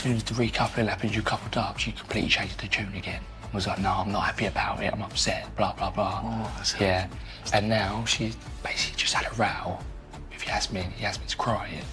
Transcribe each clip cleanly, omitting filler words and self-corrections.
soon as the recoupling happened, you coupled up, she completely changed the tune again. I was like, no, I'm not happy about it, I'm upset, blah, blah, blah. Oh, yeah. And now she's basically just had a row with Yasmin. Yasmin's crying.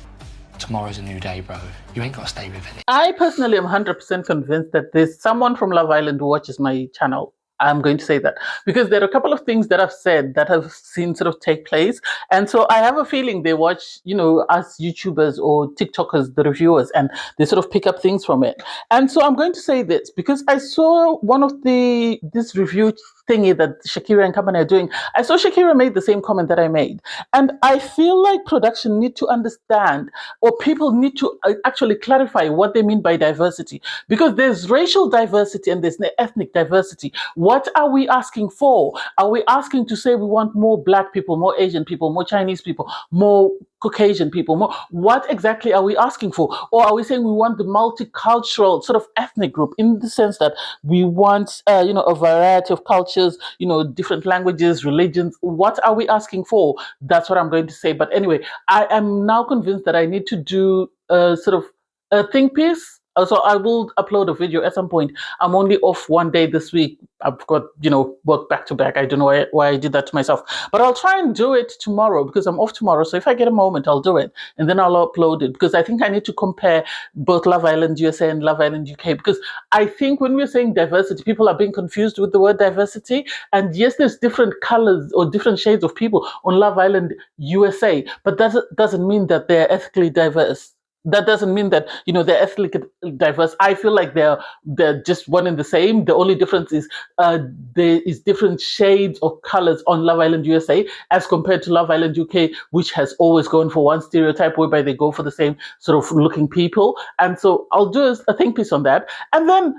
Tomorrow's a new day, bro. You ain't got to stay with Ellie. I personally am 100% convinced that there's someone from Love Island who watches my channel. I'm going to say that because there are a couple of things that I've said that I've seen sort of take place. And so I have a feeling they watch, you know, us YouTubers or TikTokers, the reviewers, and they sort of pick up things from it. And so I'm going to say this because I saw one of this review thingy that Shakira and company are doing. I saw Shakira made the same comment that I made. And I feel like production need to understand, or people need to actually clarify what they mean by diversity. Because there's racial diversity and there's ethnic diversity. What are we asking for? Are we asking to say we want more Black people, more Asian people, more Chinese people, more Caucasian people, more? What exactly are we asking for? Or are we saying we want the multicultural sort of ethnic group in the sense that we want, you know, a variety of cultures, you know, different languages, religions? What are we asking for? That's what I'm going to say. But anyway, I am now convinced that I need to do a sort of a think piece. So I will upload a video at some point. I'm only off one day this week. I've got, you know, work back to back. I don't know why I did that to myself. But I'll try and do it tomorrow because I'm off tomorrow. So if I get a moment, I'll do it. And then I'll upload it because I think I need to compare both Love Island USA and Love Island UK. Because I think when we're saying diversity, people are being confused with the word diversity. And yes, there's different colors or different shades of people on Love Island USA. But that doesn't mean that they're ethically diverse. That doesn't mean that, you know, they're ethnically diverse. I feel like they're just one and the same. The only difference is there is different shades of colors on Love Island USA as compared to Love Island UK, which has always gone for one stereotype whereby they go for the same sort of looking people. And so I'll do a think piece on that. And then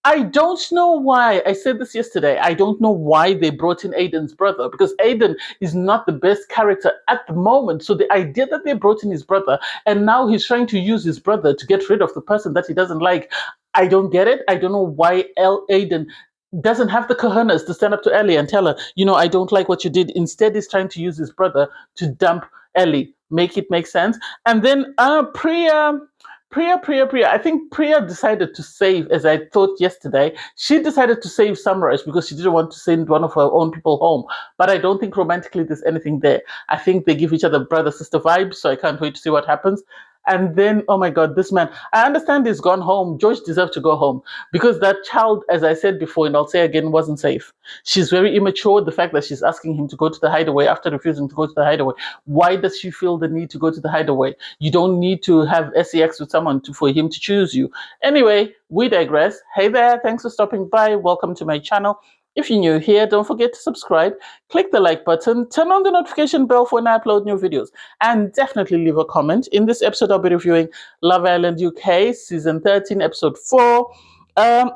I don't know why, I said this yesterday, I don't know why they brought in Aiden's brother, because Aiden is not the best character at the moment. So the idea that they brought in his brother and now he's trying to use his brother to get rid of the person that he doesn't like, I don't get it. I don't know why Aiden doesn't have the cojones to stand up to Ellie and tell her, you know, I don't like what you did. Instead, he's trying to use his brother to dump Ellie. Make it make sense. And then Priya. I think Priya decided to save, as I thought yesterday, she decided to save Sunrise because she didn't want to send one of her own people home. But I don't think romantically there's anything there. I think they give each other brother-sister vibes, so I can't wait to see what happens. And then, oh my God, this man, I understand he's gone home. George deserved to go home because that child, as I said before, and I'll say again, wasn't safe. She's very immature. The fact that she's asking him to go to the hideaway after refusing to go to the hideaway. Why does she feel the need to go to the hideaway? You don't need to have sex with someone for him to choose you. Anyway, we digress. Hey there, thanks for stopping by. Welcome to my channel. If you're new here, don't forget to subscribe, click the like button, turn on the notification bell for when I upload new videos, and definitely leave a comment. In this episode, I'll be reviewing Love Island UK, Season 13, Episode 4.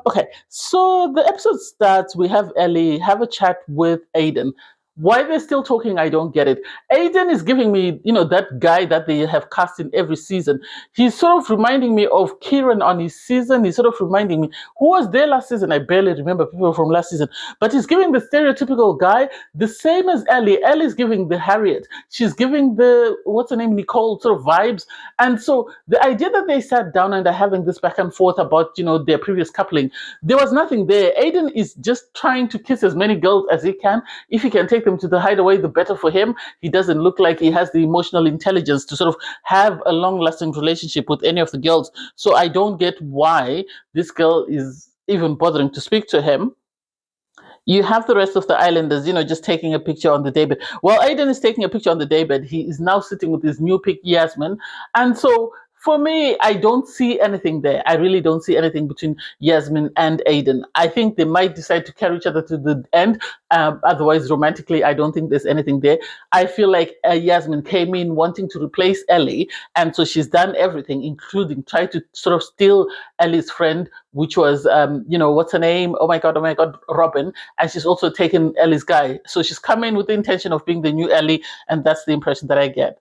Okay, so the episode starts, we have Ellie have a chat with Aiden. Why they're still talking, I don't get it. Aiden is giving me, you know, that guy that they have cast in every season. He's sort of reminding me of Kieran on his season. He's sort of reminding me, who was there last season? I barely remember people from last season. But he's giving the stereotypical guy, the same as Ellie. Ellie's giving the Harriet. She's giving the, what's her name, Nicole sort of vibes. And so the idea that they sat down and are having this back and forth about, you know, their previous coupling, there was nothing there. Aiden is just trying to kiss as many girls as he can. If he can take them to the hideaway, the better for him. He doesn't look like he has the emotional intelligence to sort of have a long-lasting relationship with any of the girls. So I don't get why this girl is even bothering to speak to him. You have the rest of the islanders, you know, just taking a picture on the daybed. Well, Aiden is taking a picture on the daybed. He is now sitting with his new pick, Yasmin. And so for me, I don't see anything there. I really don't see anything between Yasmin and Aiden. I think they might decide to carry each other to the end. Otherwise, romantically, I don't think there's anything there. I feel like Yasmin came in wanting to replace Ellie. And so she's done everything, including try to sort of steal Ellie's friend, which was, you know, what's her name? Oh my God, Robin. And she's also taken Ellie's guy. So she's come in with the intention of being the new Ellie. And that's the impression that I get.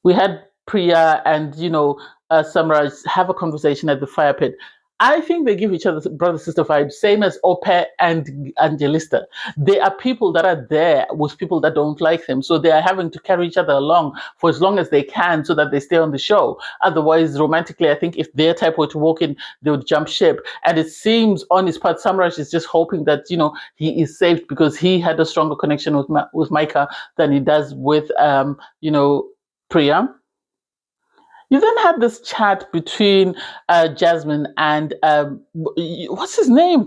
We had Priya and, you know, Samraj have a conversation at the fire pit. I think they give each other brother sister vibes, same as Ope and Angelista. They are people that are there with people that don't like them, so they are having to carry each other along for as long as they can, so that they stay on the show. Otherwise, romantically, I think if their type were to walk in, they would jump ship. And it seems on his part, Samraj is just hoping that he is saved because he had a stronger connection with Micah than he does with Priya. You then had this chat between Jasmine and what's his name,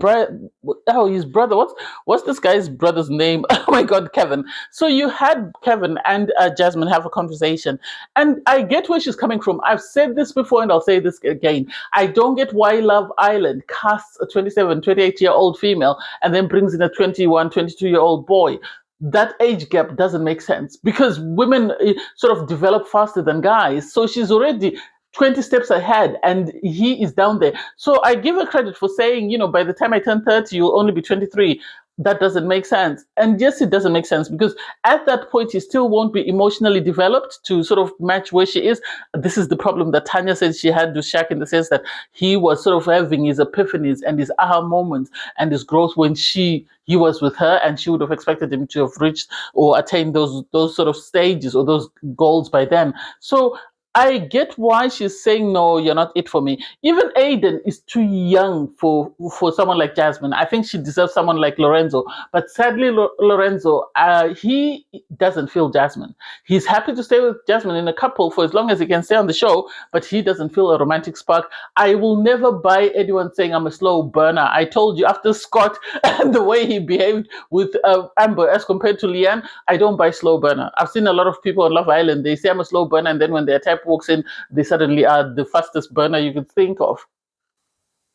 Oh, his brother. What's this guy's brother's name? Oh my God, Kevin. So you had Kevin and Jasmine have a conversation, and I get where she's coming from. I've said this before, and I'll say this again. I don't get why Love Island casts a 27, 28-year-old female and then brings in a 21, 22-year-old boy. That age gap doesn't make sense because women sort of develop faster than guys. So she's already 20 steps ahead and he is down there. So I give her credit for saying, by the time I turn 30, you'll only be 23. That doesn't make sense. And yes, it doesn't make sense because at that point, he still won't be emotionally developed to sort of match where she is. This is the problem that Tanya said she had with Shaq, in the sense that he was sort of having his epiphanies and his aha moments and his growth when he was with her, and she would have expected him to have reached or attained those sort of stages or those goals by then. So I get why she's saying, no, you're not it for me. Even Aiden is too young for someone like Jasmine. I think she deserves someone like Lorenzo. But sadly, Lorenzo, he doesn't feel Jasmine. He's happy to stay with Jasmine in a couple for as long as he can stay on the show, but he doesn't feel a romantic spark. I will never buy anyone saying I'm a slow burner. I told you, after Scott and the way he behaved with Amber as compared to Leanne, I don't buy slow burner. I've seen a lot of people on Love Island, they say I'm a slow burner, and then when their type walks in, they suddenly are the fastest burner you could think of.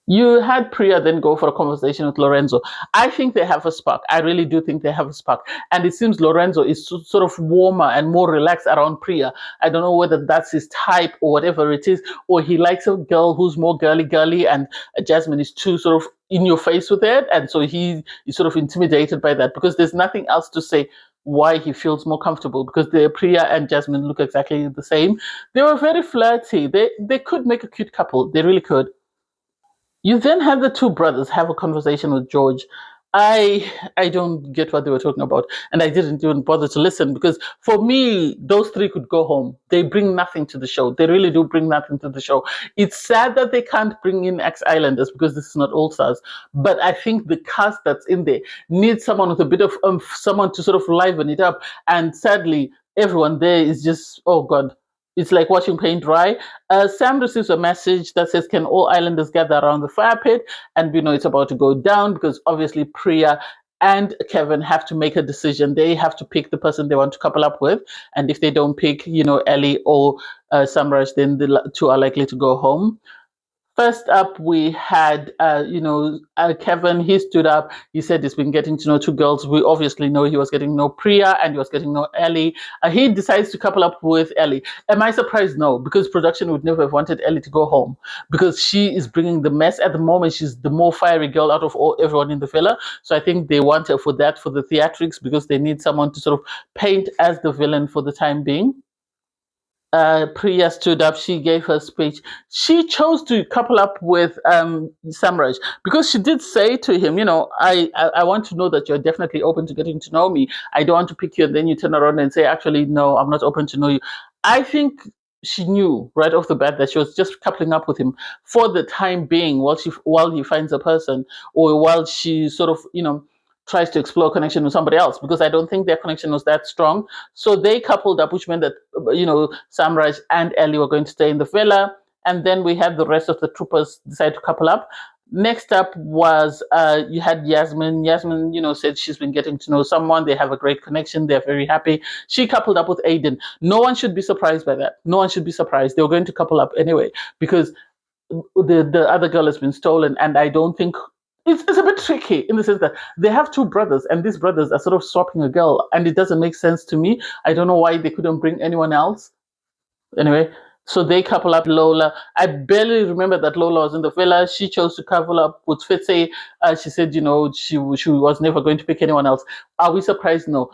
You had Priya then go for a conversation with Lorenzo. I think they have a spark. I really do think they have a spark. And it seems Lorenzo is sort of warmer and more relaxed around Priya. I don't know whether that's his type or whatever it is, or he likes a girl who's more girly, and Jasmine is too sort of in your face with it. And so he is sort of intimidated by that because there's nothing else to say why he feels more comfortable, because the Priya and Jasmine look exactly the same. They were very flirty. They could make a cute couple. They really could. You then have the two brothers have a conversation with George. I don't get what they were talking about, and I didn't even bother to listen because for me, those three could go home. They bring nothing to the show. They really do bring nothing to the show. It's sad that they can't bring in ex-Islanders because this is not All Stars, but I think the cast that's in there needs someone with a bit of someone to sort of liven it up. And sadly, everyone there is just, oh God, it's like watching paint dry. Sam receives a message that says, "Can all islanders gather around the fire pit?" And we know it's about to go down because obviously Priya and Kevin have to make a decision. They have to pick the person they want to couple up with. And if they don't pick, Ellie or Samraj, then the two are likely to go home. First up, we had, Kevin. He stood up. He said he's been getting to know two girls. We obviously know he was getting to know Priya and he was getting to know Ellie. He decides to couple up with Ellie. Am I surprised? No, because production would never have wanted Ellie to go home because she is bringing the mess. At the moment, she's the more fiery girl out of everyone in the villa. So I think they want her for that, for the theatrics, because they need someone to sort of paint as the villain for the time being. Priya stood up. She gave her speech. She chose to couple up with Samraj because she did say to him, I want to know that you're definitely open to getting to know me. I don't want to pick you and then you turn around and say, actually, no, I'm not open to know you. I think she knew right off the bat that she was just coupling up with him for the time being while he finds a person, or while she sort of, tries to explore a connection with somebody else, because I don't think their connection was that strong. So they coupled up, which meant that, Samraj and Ellie were going to stay in the villa. And then we had the rest of the troopers decide to couple up. Next up was you had Yasmin. Yasmin, said she's been getting to know someone. They have a great connection. They're very happy. She coupled up with Aiden. No one should be surprised by that. No one should be surprised. They were going to couple up anyway because the other girl has been stolen, and I don't think it's a bit tricky in the sense that they have two brothers, and these brothers are sort of swapping a girl, and it doesn't make sense to me. I don't know why they couldn't bring anyone else. Anyway, so they couple up Lola. I barely remember that Lola was in the villa. She chose to couple up with Fitzy. She said, she was never going to pick anyone else. Are we surprised? No.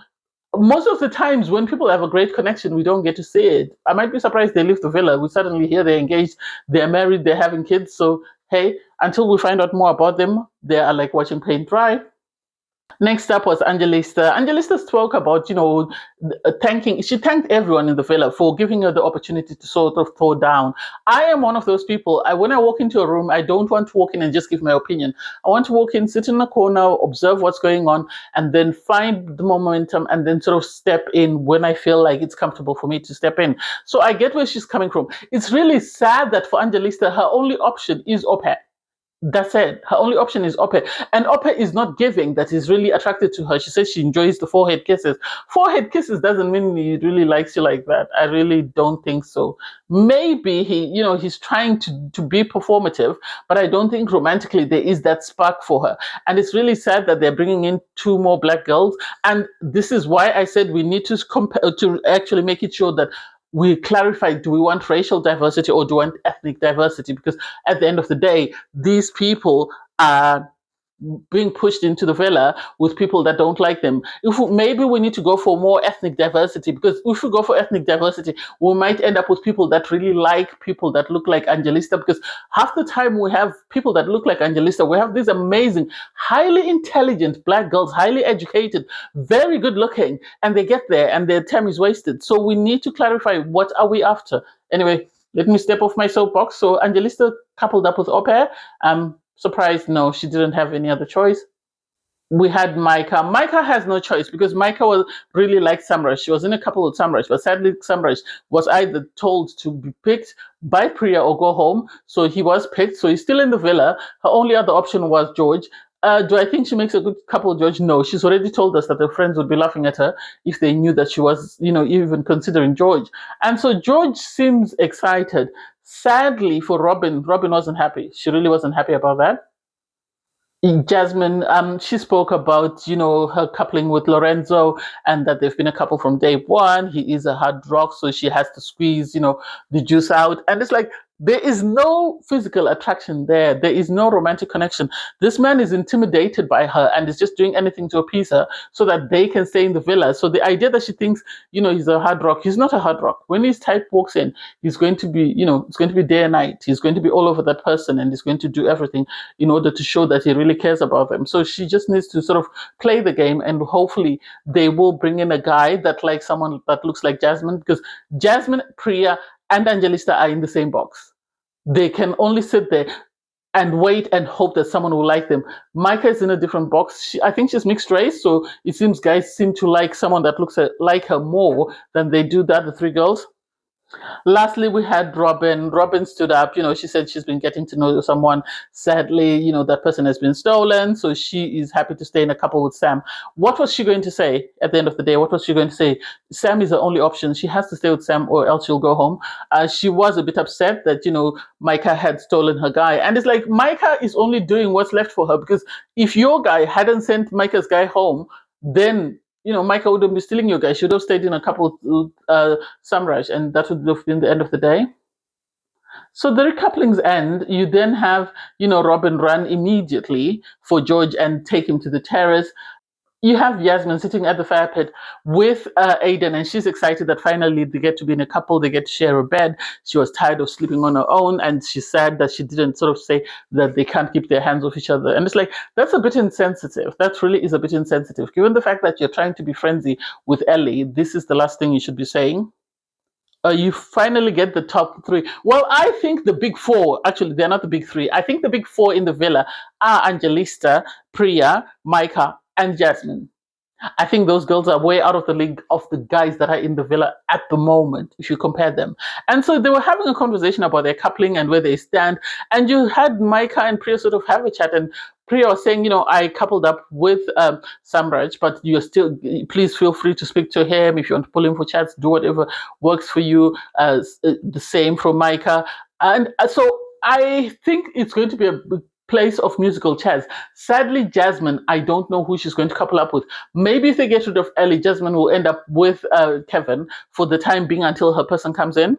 Most of the times when people have a great connection, we don't get to see it. I might be surprised they leave the villa. We suddenly hear they're engaged, they're married, they're having kids. So hey, until we find out more about them, they are like watching paint dry. Next up was Angelista. Angelista spoke about, she thanked everyone in the villa for giving her the opportunity to sort of throw down. I am one of those people. When I walk into a room, I don't want to walk in and just give my opinion. I want to walk in, sit in a corner, observe what's going on, and then find the momentum and then sort of step in when I feel like it's comfortable for me to step in. So I get where she's coming from. It's really sad that for Angelista, her only option is Ope. That's it. Her only option is Ope. And Ope is not giving that is really attracted to her. She says she enjoys the forehead kisses. Forehead kisses doesn't mean he really likes you like that. I really don't think so. Maybe he's trying to be performative, but I don't think romantically there is that spark for her. And it's really sad that they're bringing in 2 more black girls. And this is why I said we need to actually make it sure that we clarify, do we want racial diversity or do we want ethnic diversity? Because at the end of the day, these people are being pushed into the villa with people that don't like them. Maybe we need to go for more ethnic diversity, because if we go for ethnic diversity, we might end up with people that really like people that look like Angelista, because half the time we have people that look like Angelista. We have these amazing, highly intelligent black girls, highly educated, very good looking, and they get there and their time is wasted. So we need to clarify, what are we after? Anyway, let me step off my soapbox. So Angelista coupled up with Ope. Surprised, no, she didn't have any other choice. We had Micah. Micah has no choice because Micah was really like Samraj. She was in a couple with Samraj, but sadly Samraj was either told to be picked by Priya or go home. So he was picked. So he's still in the villa. Her only other option was George. Do I think she makes a good couple, George? No. She's already told us that her friends would be laughing at her if they knew that she was, even considering George. And so George seems excited. Sadly for Robin, Robin wasn't happy. She really wasn't happy about that. Jasmine, she spoke about, her coupling with Lorenzo and that they've been a couple from day one. He is a hard rock, so she has to squeeze, the juice out. And it's like, there is no physical attraction there. There is no romantic connection. This man is intimidated by her and is just doing anything to appease her so that they can stay in the villa. So the idea that she thinks, he's a hard rock, he's not a hard rock. When his type walks in, he's going to be, it's going to be day and night. He's going to be all over that person and he's going to do everything in order to show that he really cares about them. So she just needs to sort of play the game, and hopefully they will bring in a guy that likes someone that looks like Jasmine, because Jasmine, Priya, and Angelista are in the same box. They can only sit there and wait and hope that someone will like them. Micah is in a different box. I think she's mixed race, so it seems guys seem to like someone that looks like her more than they do the other 3 girls. Lastly, we had Robin. Robin stood up. She said she's been getting to know someone. Sadly, that person has been stolen. So she is happy to stay in a couple with Sam. What was she going to say at the end of the day? What was she going to say? Sam is the only option. She has to stay with Sam or else she'll go home. She was a bit upset that, Micah had stolen her guy. And it's like, Micah is only doing what's left for her, because if your guy hadn't sent Micah's guy home, then Micah wouldn't be stealing your guy. She would have stayed in a couple with Samraj, and that would have been the end of the day. So the recouplings end. You then have, Robin run immediately for George and take him to the terrace. You have Yasmin sitting at the fire pit with Aiden, and she's excited that finally they get to be in a couple, they get to share a bed. She was tired of sleeping on her own, and she's sad that she didn't sort of say that they can't keep their hands off each other. And it's like, that's a bit insensitive. That really is a bit insensitive. Given the fact that you're trying to be friendly with Ellie, this is the last thing you should be saying. You finally get the top 3. Well, I think the big 4, actually, they're not the big 3. I think the big 4 in the villa are Angelista, Priya, Micah, and Jasmine. I think those girls are way out of the league of the guys that are in the villa at the moment, if you compare them. And so they were having a conversation about their coupling and where they stand. And you had Micah and Priya sort of have a chat, and Priya was saying, I coupled up with Samraj, but you're still, please feel free to speak to him. If you want to pull him for chats, do whatever works for you. The same from Micah. And so I think it's going to be a place of musical chairs. Sadly, Jasmine, I don't know who she's going to couple up with. Maybe if they get rid of Ellie, Jasmine will end up with Kevin for the time being until her person comes in.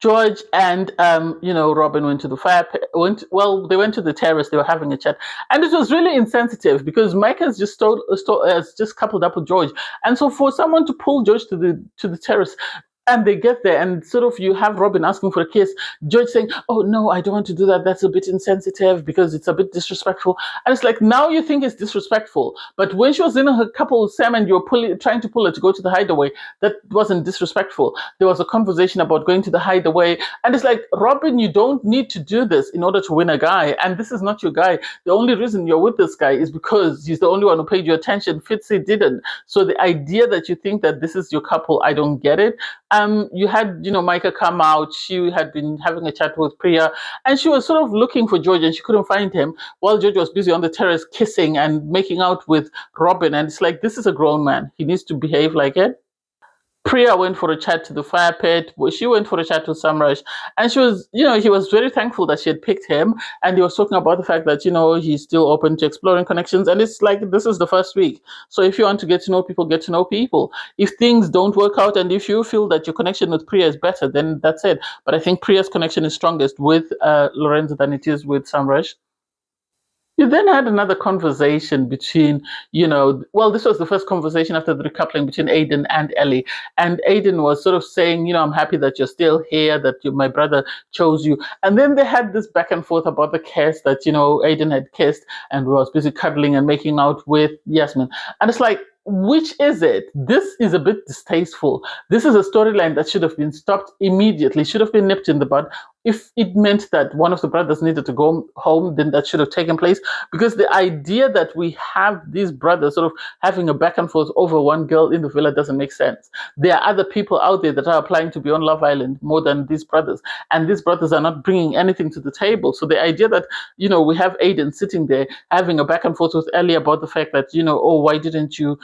George and Robin went to the fire pit. They went to the terrace. They were having a chat, and it was really insensitive because Micah has just coupled up with George, and so for someone to pull George to the terrace. And they get there, and sort of you have Robin asking for a kiss, George saying, "Oh no, I don't want to do that. That's a bit insensitive because it's a bit disrespectful." And it's like, now you think it's disrespectful, but when she was in her couple with Sam and you were trying to pull her to go to the hideaway, that wasn't disrespectful. There was a conversation about going to the hideaway, and it's like, Robin, you don't need to do this in order to win a guy, and this is not your guy. The only reason you're with this guy is because he's the only one who paid you attention. Fitzy didn't. So the idea that you think that this is your couple, I don't get it. You had, Micah come out. She had been having a chat with Priya, and she was sort of looking for George, and she couldn't find him while George was busy on the terrace kissing and making out with Robin. And it's like, this is a grown man. He needs to behave like it. Priya went for a chat to the fire pit. She went for a chat to Samraj. And she was, he was very thankful that she had picked him. And he was talking about the fact that, he's still open to exploring connections. And it's like, this is the first week. So if you want to get to know people, get to know people. If things don't work out and if you feel that your connection with Priya is better, then that's it. But I think Priya's connection is strongest with Lorenzo than it is with Samraj. You then had another conversation between, this was the first conversation after the recoupling between Aiden and Ellie. And Aiden was sort of saying, I'm happy that you're still here, that my brother chose you. And then they had this back and forth about the kiss that, Aiden had kissed and was busy cuddling and making out with Yasmin. And it's like, which is it? This is a bit distasteful. This is a storyline that should have been stopped immediately, should have been nipped in the bud. If it meant that one of the brothers needed to go home, then that should have taken place. Because the idea that we have these brothers sort of having a back and forth over one girl in the villa doesn't make sense. There are other people out there that are applying to be on Love Island more than these brothers. And these brothers are not bringing anything to the table. So the idea that, we have Aiden sitting there having a back and forth with Ellie about the fact that, oh, why didn't you,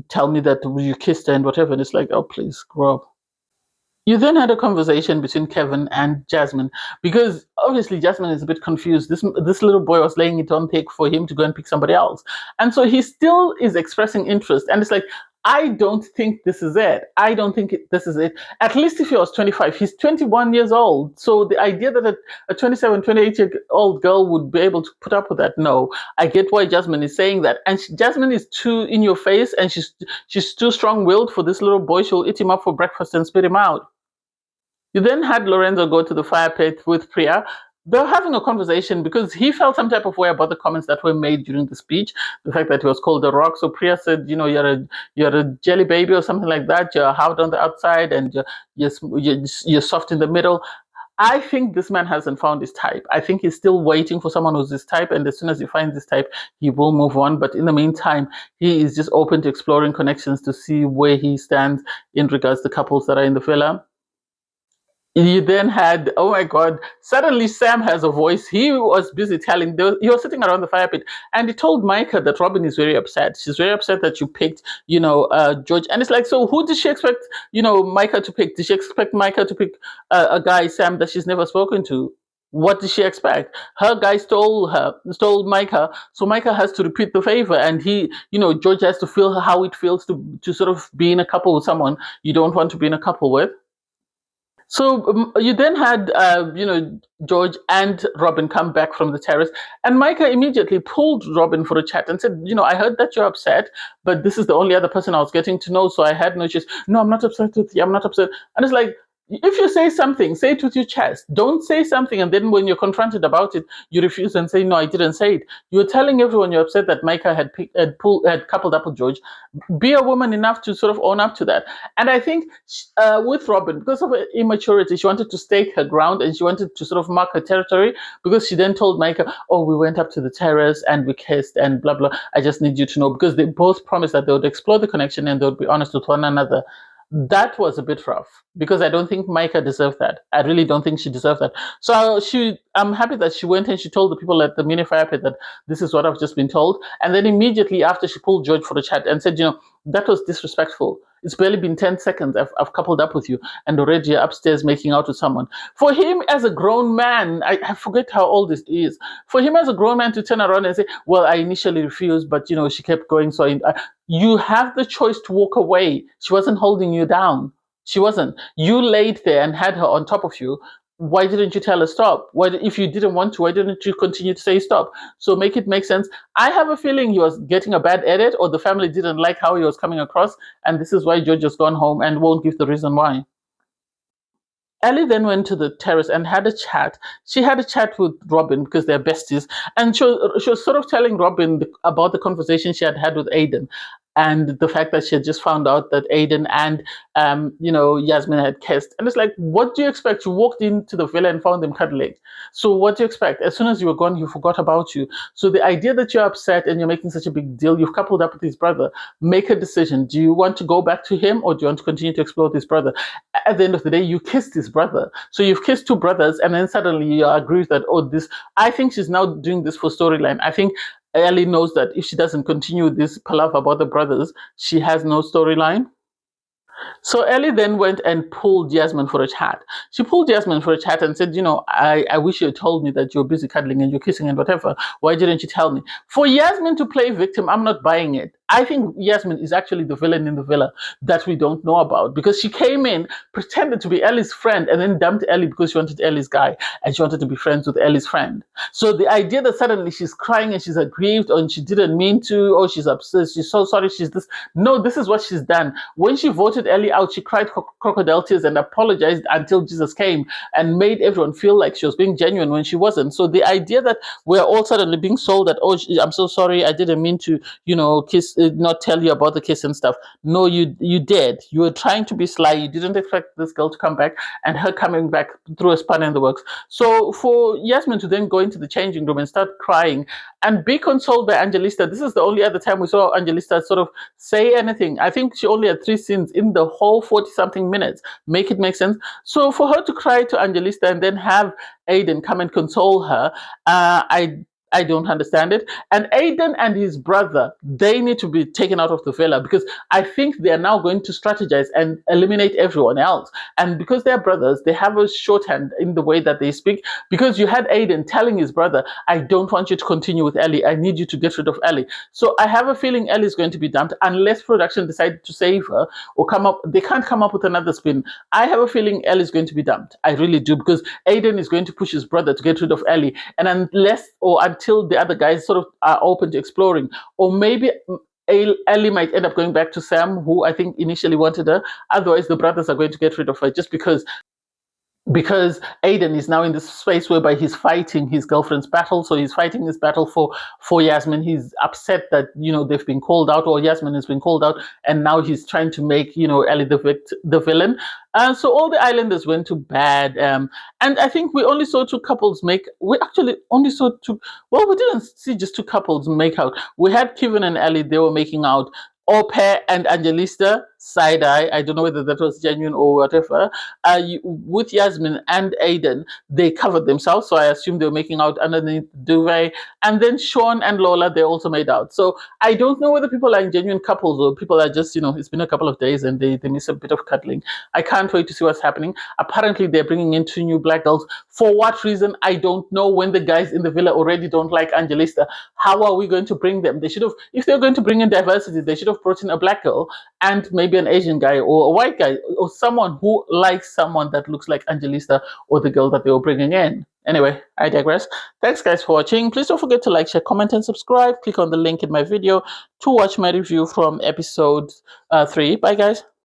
tell me that you kissed her and whatever. And it's like, oh, please, grow up. You then had a conversation between Kevin and Jasmine, because obviously Jasmine is a bit confused. This little boy was laying it on thick for him to go and pick somebody else. And so he still is expressing interest. And it's like, I don't think this is it. I don't think this is it. At least if he was 25, he's 21 years old. So the idea that a 27, 28-year-old girl would be able to put up with that, no. I get why Jasmine is saying that. And Jasmine is too in your face, and she's too strong-willed for this little boy. She'll eat him up for breakfast and spit him out. You then had Lorenzo go to the fire pit with Priya. They're having a conversation because he felt some type of way about the comments that were made during the speech, the fact that he was called a rock. So Priya said, you're a jelly baby or something like that. You're hard on the outside and you're soft in the middle. I think this man hasn't found his type. I think he's still waiting for someone who's his type, and as soon as he finds his type, he will move on. But in the meantime, he is just open to exploring connections to see where he stands in regards to couples that are in the villa. You then had, oh my God, suddenly Sam has a voice. He was busy telling, he was sitting around the fire pit, and he told Micah that Robin is very upset. She's very upset that you picked, George. And it's like, so who did she expect, Micah to pick? Did she expect Micah to pick a guy, Sam, that she's never spoken to? What did she expect? Her guy stole Micah, so Micah has to repeat the favor, and George has to feel how it feels to sort of be in a couple with someone you don't want to be in a couple with. So you then had, George and Robin come back from the terrace, and Micah immediately pulled Robin for a chat and said, I heard that you're upset, but this is the only other person I was getting to know, so I had no choice. No, I'm not upset with you. I'm not upset. And it's like, if you say something, say it with your chest. Don't say something and then when you're confronted about it, you refuse and say, no, I didn't say it. You're telling everyone you're upset that Micah had coupled up with George. Be a woman enough to sort of own up to that. And I think with Robin, because of her immaturity, she wanted to stake her ground and she wanted to sort of mark her territory, because she then told Micah, oh, we went up to the terrace and we kissed and blah, blah. I just need you to know, because they both promised that they would explore the connection and they would be honest with one another. That was a bit rough, because I don't think Micah deserved that. I really don't think she deserved that. So I'm happy that she went and she told the people at the mini fire pit that this is what I've just been told. And then immediately after, she pulled George for the chat and said, that was disrespectful. It's barely been 10 seconds. I've coupled up with you and already you're upstairs making out with someone. For him as a grown man, I forget how old this is. For him as a grown man to turn around and say, well, I initially refused, but she kept going. So you have the choice to walk away. She wasn't holding you down. She wasn't. You laid there and had her on top of you. why didn't you tell her stop? If you didn't want to, why didn't you continue to say stop? So make it make sense. I have a feeling he was getting a bad edit, or the family didn't like how he was coming across, and this is why George has gone home and won't give the reason why. Ellie then went to the terrace and had a chat. She had a chat with Robin because they're besties, and she was sort of telling Robin about the conversation she had had with Aiden, and the fact that she had just found out that Aiden and Yasmin had kissed. And it's like, what do you expect? You walked into the villa and found them cuddling. So what do you expect? As soon as you were gone, he forgot about you. So the idea that you're upset and you're making such a big deal, you've coupled up with his brother. Make a decision. Do you want to go back to him, or do you want to continue to explore with his brother? At the end of the day, you kissed his brother. So you've kissed two brothers, and then suddenly you agree that, oh, this, I think she's now doing this for storyline. I think Ellie knows that if she doesn't continue this palaver about the brothers, she has no storyline. So Ellie then went and pulled Jasmine for a chat. She pulled Jasmine for a chat and said, I wish you had told me that you're busy cuddling and you're kissing and whatever. Why didn't you tell me? For Yasmin to play victim, I'm not buying it. I think Yasmin is actually the villain in the villa that we don't know about, because she came in, pretended to be Ellie's friend, and then dumped Ellie because she wanted Ellie's guy and she wanted to be friends with Ellie's friend. So the idea that suddenly she's crying and she's aggrieved and she didn't mean to, or she's upset, she's so sorry, she's this. No, this is what she's done. When she voted Ellie out, she cried crocodile tears and apologized until Jesus came and made everyone feel like she was being genuine when she wasn't. So the idea that we're all suddenly being sold that, oh, I'm so sorry, I didn't mean to, kiss, not tell you about the kiss and stuff. No, you did. You were trying to be sly. You didn't expect this girl to come back, and her coming back through a spanner in the works. So for Yasmin to then go into the changing room and start crying and be consoled by Angelista, this is the only other time we saw Angelista sort of say anything. I think she only had 3 scenes in the whole 40-something minutes. Make it make sense. So for her to cry to Angelista and then have Aiden come and console her, I don't understand it. And Aiden and his brother, they need to be taken out of the villa, because I think they are now going to strategize and eliminate everyone else. And because they're brothers, they have a shorthand in the way that they speak. Because you had Aiden telling his brother, I don't want you to continue with Ellie. I need you to get rid of Ellie. So I have a feeling Ellie is going to be dumped unless production decide to save her or come up. They can't come up with another spin. I have a feeling Ellie is going to be dumped. I really do, because Aiden is going to push his brother to get rid of Ellie. And unless or until the other guys sort of are open to exploring, or maybe Ellie might end up going back to Sam, who I think initially wanted her. Otherwise, the brothers are going to get rid of her just because Aiden is now in this space whereby he's fighting his girlfriend's battle. So he's fighting this battle for Yasmin. He's upset that, they've been called out, or Yasmin has been called out, and now he's trying to make, Ellie the villain. So all the islanders went to bed. And I think we only saw 2 couples we actually only saw 2, well, we didn't see just 2 couples make out. We had Kevin and Ellie, they were making out. Ope and Angelista, side-eye, I don't know whether that was genuine or whatever, with Yasmin and Aiden, they covered themselves, so I assume they were making out underneath the duvet. And then Sean and Lola, they also made out. So I don't know whether people are in genuine couples or people are just, it's been a couple of days and they miss a bit of cuddling. I can't wait to see what's happening. Apparently, they're bringing in 2 new black girls. For what reason, I don't know, when the guys in the villa already don't like Angelista. How are we going to bring them? They should have, if they're going to bring in diversity, they should have brought in a black girl and maybe an Asian guy or a white guy or someone who likes someone that looks like Angelista or the girl that they were bringing in. Anyway, I digress. Thanks guys for watching. Please don't forget to like, share, comment, and subscribe. Click on the link in my video to watch my review from episode 3. Bye guys.